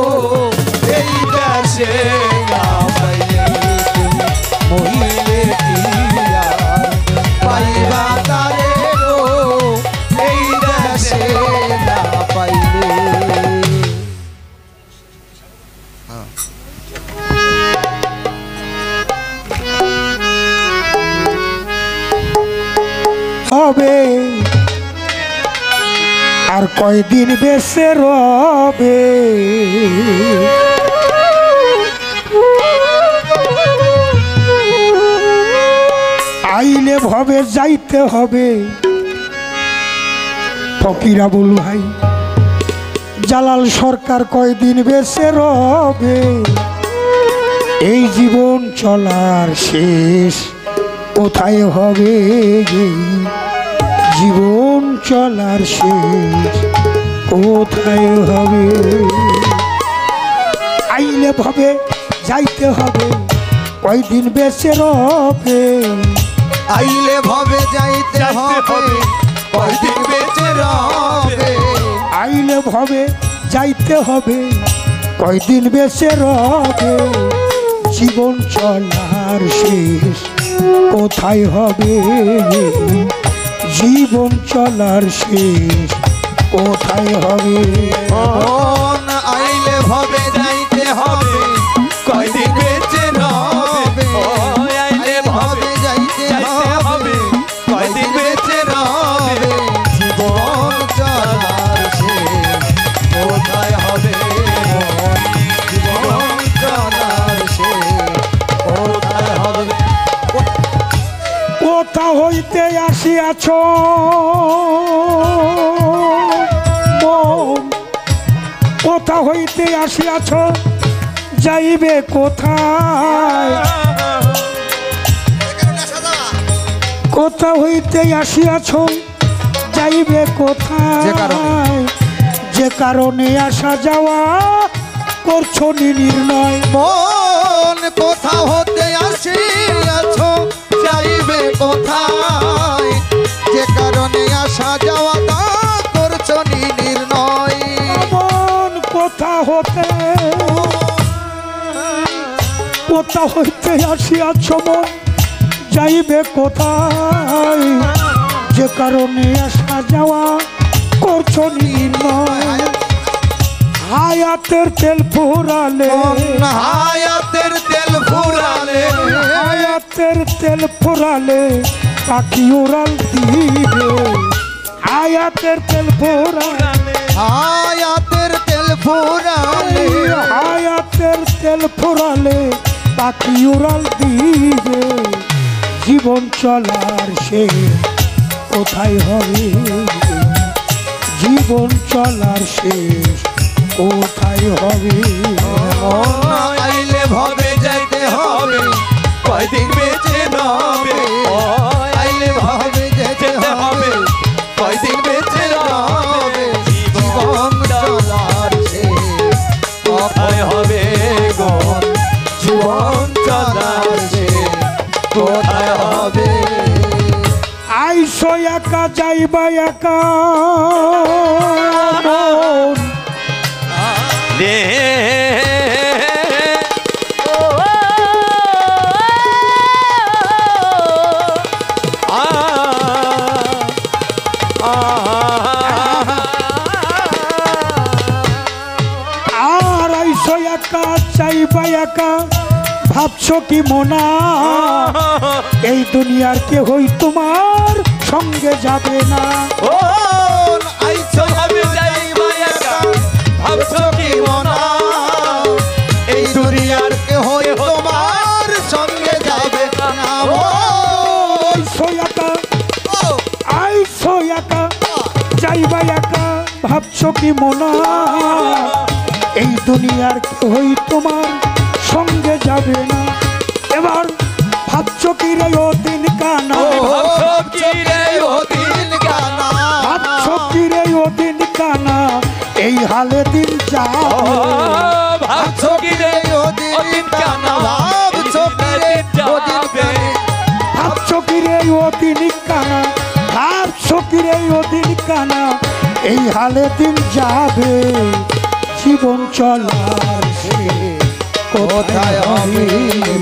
আর কয়দিন বেঁচে রবে। আইলে ভবে যাইতে হবে। ফকির আবুল ভাই, জালাল সরকার কয়দিন বেঁচে রবে। এই জীবন চলার শেষ কোথায় হবে? জীবন চলার শেষ কোথায় হবে? আইলে ভবে যাইতে হবে, কয়দিন বেঁচে রবে। আইলে ভবে যাইতে হবে, কয়দিন বেঁচে রবে। আইলে ভবে যাইতে হবে, কয়দিন বেঁচে রবে। জীবন চলার শেষ কোথায় হবে? জীবন চলার শেষ কোথায় হবে? আইলে ভবে যাইতে হবে, কয়দিন বেঁচে রবে। আইলে ভবে যাইতে হবে, কয়দিন বেঁচে রবে। জীবন চলার শেষ কোথায় হবে? জীবন চলার শেষ কোথায় হবে? কোথা হইতে আসিয়াছ মন, কোথা হইতে আসিয়াছ যাইবে কোথায়? কোথা হইতে আসিয়াছ যাইবে কোথায়? যে কারণে আসা যাওয়া করছো নির্ণয়। মন কোথা হতে আসিয়াছ যাইবে কোথায়? যে কারণে আসা যাওয়া তা করছো নির্ণয়। মন কোথা হইতে আসিয়াছ মন যাইবে কোথায়? যে কারণে আসা যাওয়া করছো নির্ণয়। হায়াতের তেল ফুরালে, হায়াতের তেল ফুরালে, হায়াতের তেল ফুরালে পাখি উড়াল দিবে। হায়াতের তেল ফুরালে, হায়াতের তেল ফুরালে, হায়াতের তেল ফুরালে পাখি উড়াল দিবে। জীবন চলার শেষ কোথায় হবে? জীবন চলার শেষ কোথায় হবে? আইলে ভবে যাইতে হবে, কয়দিন বেঁচে রবে। আইলে ভবে যেতে হবে, কয়দিন বেঁচে রবে। জীবন চলার শেষ কোথায় হবে গো? জীবন চলার শেষ কোথায় হবে? আইসো একা যাইবা একা মন, আর আইসো একা যাইবা একা ভাবছো কি মোনা? এই দুনিয়ার কেহই তোমার সঙ্গে যাবে না। আইছো ভাবে যাইবা একা, ভাবছো কি মনা? এই দুনিয়ার কেহ তোমার সঙ্গে যাবে না। আইসো একা, আইসো একা যাইবা একা ভাবছো কি মোনা? এই দুনিয়ার কেহই তোমার সঙ্গে যাবে না। এবার ভাবছো কি রে ও দিন কানা? ভাবছো কি রে ও দিন কানা? ভাবছো কি রে ও দিন কানা? এই হালে দিন যাবে। ভাবছো কি রে ও দিন কানা? ভাবছো কি রে ও দিন কানা? ভাবছো কি রে ও দিন কানা? ভাবছো কি রে ও দিন কানা? এই হালে দিন যাবে। জীবন চলার শেষ কোথায় হবে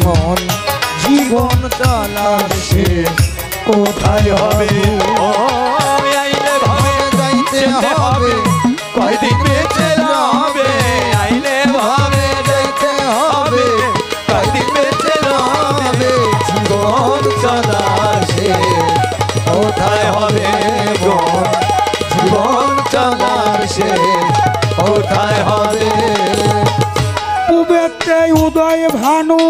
মন? জীবন চলার শেষ কোথায় হবে? আইলে ভাবে যাইতে হবে, কয়দিন বেঁচে রবে। আইলে ভাবে যাইতে হবে, কয়দিন বেঁচে রবে। জীবন চলার শেষ কোথায় হবে গো? জীবন চলার শেষ কোথায় হবে পুবেতে উদয় ভানু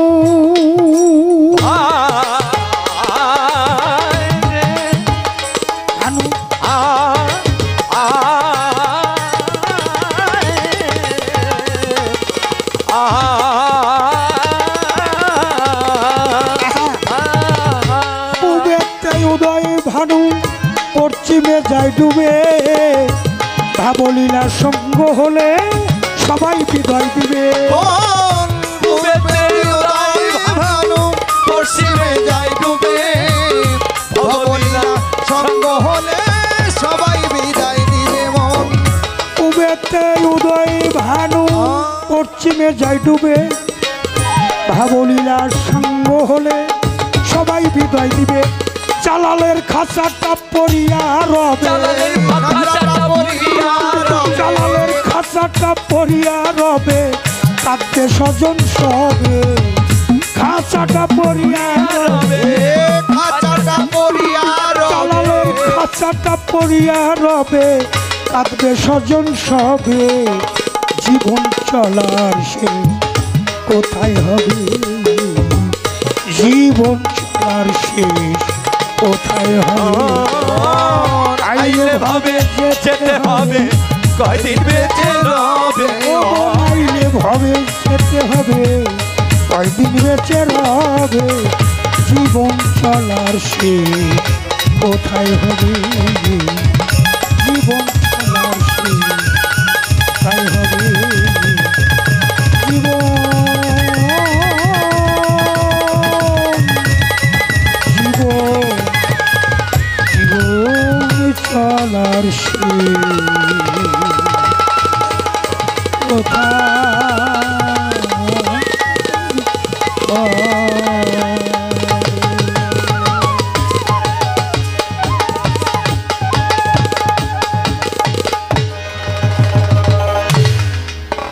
ভানু পুবেতে উদয় ভানু পশ্চিমে যায় ডুবে ভাবলীলা সঙ্গ হলে সবাই বিদায় দিবে কোন ডুবে ভানু পশ্চিমে যায় ডুবে ভবলীলা সঙ্গ হলে সবাই বিদায় দিবে মন পুবেতে উদয় ভানু পশ্চিমে যায় ডুবে ভাবলীলা সঙ্গ হলে সবাই বিদায় দিবে জালালের খাঁচাটা পরিয়া রবে জালালের খাঁচাটা পরিয়া রবে কাঁদতে স্বজন সবে খাঁচাটা পরিয়া রবে খাঁচাটা পরিয়া জালালের খাঁচাটা পরিয়া রবে কাঁদবে স্বজন সবে জীবন চলার শেষ কোথায় হবে জীবন চলার শেষ কোথায় হবে আইলে ভাবে যেতে হবে কয়দিন বেঁচে রবে আইলে ভাবে যেতে হবে কয়দিন বেঁচে রবে জীবন চলার শেষ কোথায় হবে জীবন চলার শেষ কোথায় হবে জীবন চলার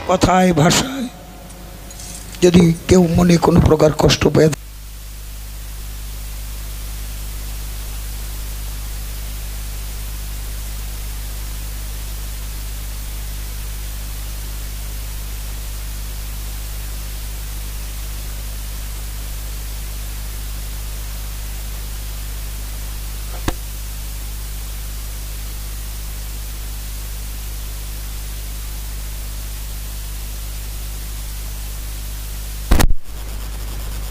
কথায় ভাষায় যদি কেউ মনে কোনো প্রকার কষ্ট পেয়ে